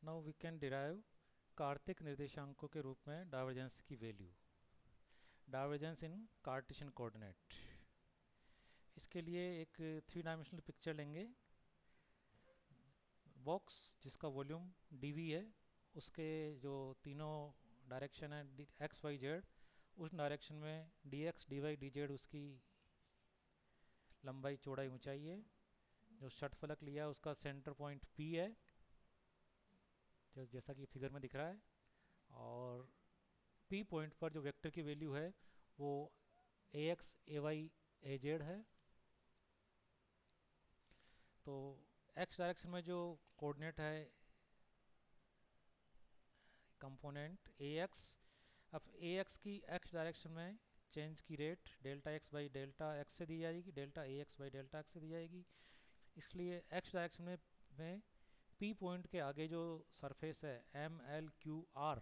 Now we can derive कार्तिक निर्देशांकों के रूप में डाइवर्जेंस की value, divergence in Cartesian coordinate. इसके लिए एक थ्री डायमेंशनल पिक्चर लेंगे। बॉक्स जिसका वॉल्यूम dv है, उसके जो तीनों डायरेक्शन है x y z, उस डायरेक्शन में dx dy dz उसकी लंबाई चौड़ाई ऊंचाई है। जो षटफलक लिया उसका सेंटर पॉइंट P है, जैसा कि फिगर में दिख रहा है। और P पॉइंट पर जो वेक्टर की वैल्यू है वो ax ay az है। तो x डायरेक्शन में जो कोऑर्डिनेट है कंपोनेंट ax, अब ax की x डायरेक्शन में चेंज की rate delta x by delta x से दी जाएगी, delta ax by delta x से दी जाएगी। इसलिए x डायरेक्शन में P पॉइंट के आगे जो सरफेस है MLQR,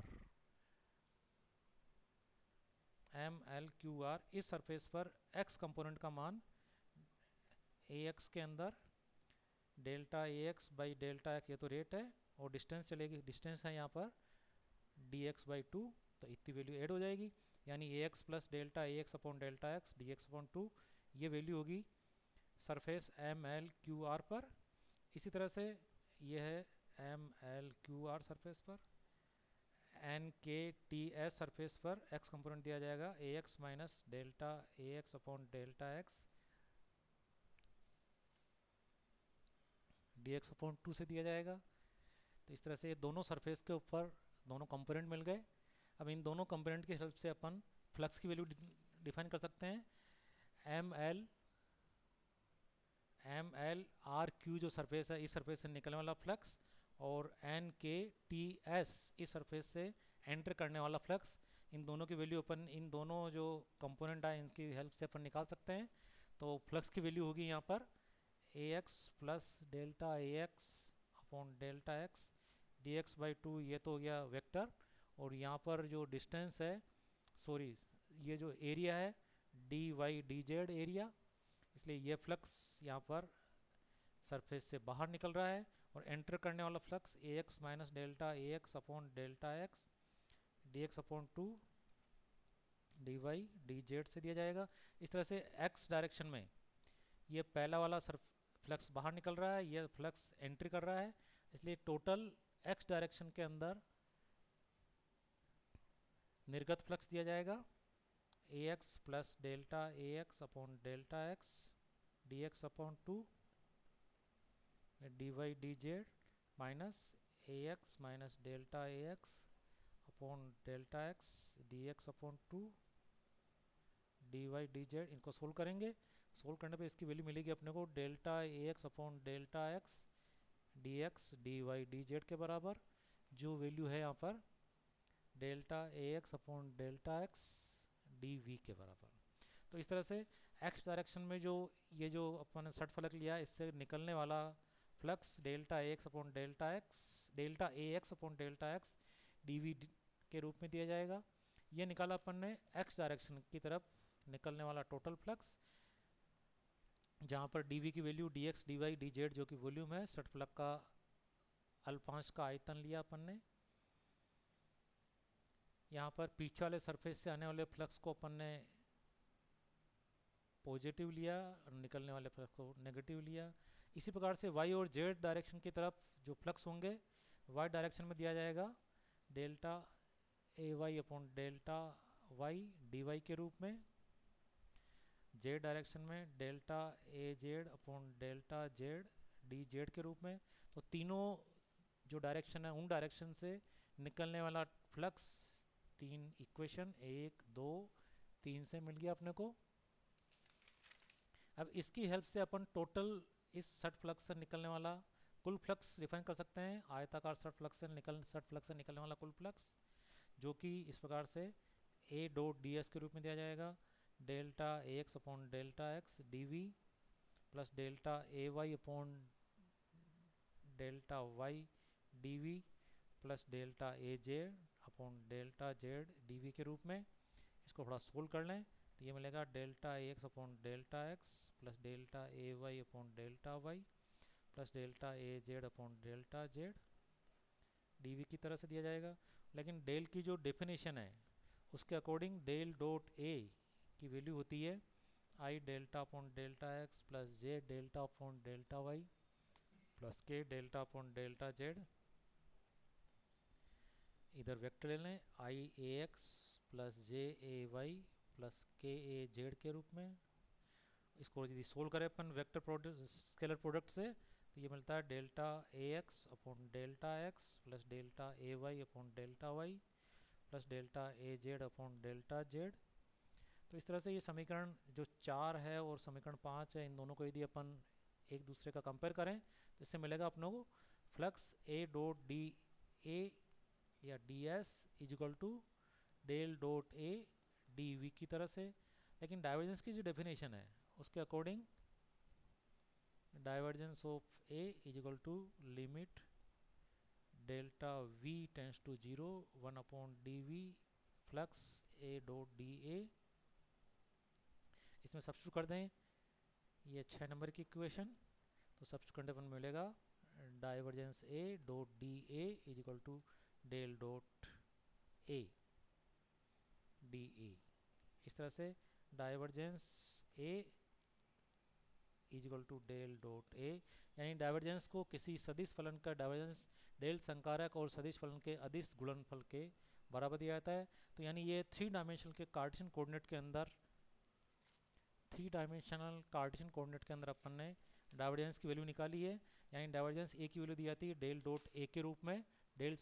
इस सरफेस पर x कंपोनेंट का मान ax के अंदर delta ax by delta x, ये तो रेट है, और डिस्टेंस चलेगी, डिस्टेंस है यहाँ पर dx बाई 2, तो इतनी वैल्यू ऐड हो जाएगी। यानी ax plus delta ax upon delta x dx upon 2, ये वैल्यू होगी सरफेस MLQR पर। इसी तरह से यह है MLQR सरफेस पर, NKTS सरफेस पर x कंपोनेंट दिया जाएगा ax minus delta ax upon delta x dx upon 2 से दिया जाएगा। तो इस तरह से ये दोनों सरफेस के ऊपर दोनों कंपोनेंट मिल गए। अब इन दोनों कंपोनेंट की हेल्प से अपन फ्लक्स की वैल्यू डिफाइन कर सकते हैं। एम एल आर क्यू जो सरफेस है, इस सरफेस से निकलने वाला फ्लक्स, और एन के टी एस इस सरफेस से एंटर करने वाला फ्लक्स, इन दोनों की वैल्यू अपन इन दोनों जो कंपोनेंट है इनकी हेल्प से अपन निकाल सकते हैं। तो फ्लक्स की वैल्यू होगी यहाँ पर A X plus delta A X upon delta X D X by 2, ये तो हो गया वेक्टर। और यहाँ पर जो डिस्टेंस है, सॉरी, ये जो एरिया है D Y D Z area, इसलिए ये फ्लक्स यहाँ पर सरफेस से बाहर निकल रहा है। और एंटर करने वाला flux A X minus delta A X upon delta X D X upon 2 D Y D Z से दिया जाएगा। इस तरह से एक्स डायरेक्शन में ये पहला वाला फ्लक्स बाहर निकल रहा है, ये फ्लक्स एंट्री कर रहा है, इसलिए टोटल एक्स डायरेक्शन के अंदर निर्गत फ्लक्स दिया जाएगा A X plus delta A X upon delta X D X upon 2 D Y D Z minus A X minus delta A X upon delta X D X upon 2 D Y D Z. इनको solve करेंगे, solve करने पे इसकी value मिलेगी अपने को delta A X upon delta X D X D Y D Z के बराबर, जो वैल्यू है यहाँ पर delta A X upon delta X D V के बराबर। तो इस तरह से एक्स डायरेक्शन में जो ये जो अपन षट फलक लिया, इससे निकलने वाला flux delta A X upon delta X, delta A X upon delta X D V के रूप में दिया जाएगा। ये निकाला अपन ने एक्स डायरेक्शन की तरफ निकलने वाला टोटल फ्लक्स, जहाँ पर डी वी की value D X D Y D Z जो कि वॉल्यूम है षट फलक का, अल्पांश का आयतन लिया अपन ने। यहाँ पर पीछे वाले सरफेस से आने वाले फ्लक्स को अपन ने पॉजिटिव लिया और निकलने वाले फ्लक्स को नेगेटिव लिया। इसी प्रकार से वाई और जेड डायरेक्शन की तरफ जो फ्लक्स होंगे, वाई डायरेक्शन में दिया जाएगा delta A Y upon delta Y D Y के रूप में, जेड डायरेक्शन में delta A Z upon delta Z D Z के रूप में। तो तीनों जो डायरेक्शन है उन डायरेक्शन से निकलने वाला फ्लक्स, तीन इक्वेशन 1 2 3 से मिल गया अपने को। अब इसकी हेल्प से अपन टोटल इस षट फ्लक्स से निकलने वाला कुल फ्लक्स डिफाइन कर सकते हैं। आयताकार षट फ्लक्स से निकलने वाला कुल फ्लक्स, जो कि इस प्रकार से ए डॉट डी एस के रूप में दिया जाएगा delta A X upon delta X D V plus delta A Y upon delta Y D V plus delta A Z upon delta Z D V के रूप में। इसको थोड़ा सोल्व कर लें तो ये मिलेगा delta A X upon delta X plus delta A Y upon delta Y plus delta A Z upon delta Z D V की तरह से दिया जाएगा। लेकिन डेल की जो डेफिनेशन है उसके अकॉर्डिंग डेल डॉट ए की वैल्यू होती है I delta upon delta X plus J delta upon delta Y plus K delta upon delta Z. इधर वेक्टर ले लें I A X plus J A Y plus K A Z के रूप में। इसको यदि सोल्व करें अपन वेक्टर प्रोडक्ट स्केलर प्रोडक्ट से तो ये मिलता है delta A X upon delta X plus delta A Y upon delta Y plus delta A Z upon delta Z. तो इस तरह से ये समीकरण जो 4 है और समीकरण 5 है इन दोनों को यदि अपन एक दूसरे का कंपेयर करें तो इससे मिलेगा अपनों को flux A dot D A या D S is equal to del dot A D V की तरह से। लेकिन डाइवर्जेंस की जो डेफिनेशन है उसके according divergence of A is equal to limit delta V tends to 0 1 upon D V flux A dot D A. इसमें substitute कर दें ये 6 नंबर की इक्वेशन तो सब्स्टिट्यूट करने पर मिलेगा divergence A dot D A is equal to del dot A D A. इस तरह से divergence A is equal to del dot A, यानी डाइवर्जेंस को किसी सदिश फलन का डाइवर्जेंस डेल संकारक और सदिश फलन के अदिश गुणनफल के बराबर दिया जाता है। तो यानी ये 3 डायमेंशनल के कार्टेशियन कोऑर्डिनेट के अंदर 3 डायमेंशनल कार्टेशियन कोऑर्डिनेट के अंदर अपन ने डाइवर्जेंस की वैल्यू निकाली है। यानी डाइवर्जेंस ए की वैल्यू दी जाती है डेल डॉट ए के रूप में, डेल